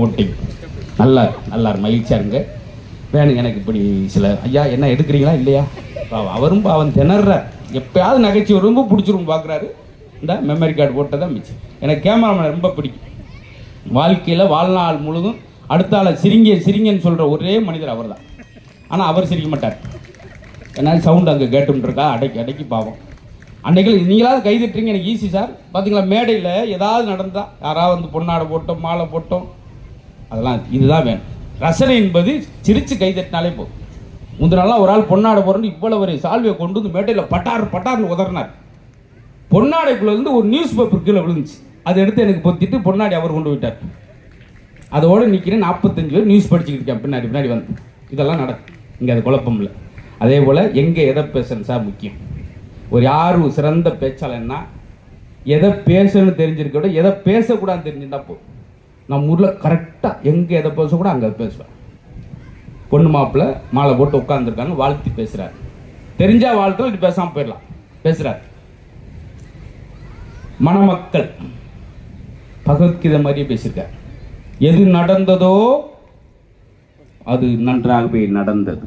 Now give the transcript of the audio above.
Voting நல்லா நல்லா மகிழ்ச்சியாக இருங்க. வேணும் எனக்கு இப்படி சில ஐயா என்ன எடுக்கிறீங்களா இல்லையா அவரும் அவன் திணறார். எப்போயாவது நகைச்சுவை ரொம்ப பிடிச்சிரும் பார்க்குறாரு. இந்த மெமரி கார்டு போட்டதான் மிச்சம். எனக்கு கேமராமேன் ரொம்ப பிடிக்கும். வாழ்க்கையில் வாழ்நாள் முழுதும் அடுத்த ஆளை சிரிங்கன்னு சொல்கிற ஒரே மனிதர் அவர் தான். ஆனால் அவர் சிரிக்க மாட்டார். ஏன்னா சவுண்டு அங்கே கேட்டுருக்கா அடக்கி பாவம். அன்றைக்கு நீங்களாவது கைதட்டுறீங்க எனக்கு ஈஸி சார். பார்த்தீங்களா மேடையில் ஏதாவது நடந்தால் யாராவது வந்து பொன்னாடை போட்டோம் மாலை போட்டோம் அதெல்லாம் இதுதான் வேணும். ரசனை என்பது சிரித்து கைதட்டினாலே போதும். முந்தினாலாம் ஒரு ஆள் பொன்னாடை போகிறோன்னு இவ்வளோ ஒரு சால்வையை கொண்டு வந்து மேடையில் பட்டார்னு உதறினார். பொன்னாடைக்குள்ளேருந்து ஒரு நியூஸ் பேப்பர் கீழே விழுந்துச்சு. அதை எடுத்து எனக்கு பொத்திட்டு பொன்னாடி அவர் கொண்டு போயிட்டார். அதோடு நிற்கிறேன் 45 பேர் நியூஸ் படிச்சுக்கிட்டு இருக்கேன் பின்னாடி வந்து. இதெல்லாம் நடக்கும் இங்கே. அது குழப்பம் இல்லை. அதே போல் எங்கே எதை பேசணும் சார் முக்கியம். ஒரு யாரும் சிறந்த பேச்சாளர்னா எதை பேசணும்னு தெரிஞ்சிருக்க விட எதை பேசக்கூடாதுன்னு தெரிஞ்சிருந்தா போதும். நம்ம ஊரில் கரெக்டாக எங்கே எதை பேசக்கூட அங்கே பேசுவேன். பொண்ணு மாப்பிள்ளை மாலை போட்டு உட்காந்துருக்காங்க, வாழ்த்தி பேசுகிறார். தெரிஞ்சால் வாழ்த்தோம், இது பேசாமல் போயிடலாம். பேசுகிறார். மணமக்கள் பகவத்கீதை மாதிரியே பேசியிருக்கார். எது நடந்ததோ அது நன்றாகவே நடந்தது.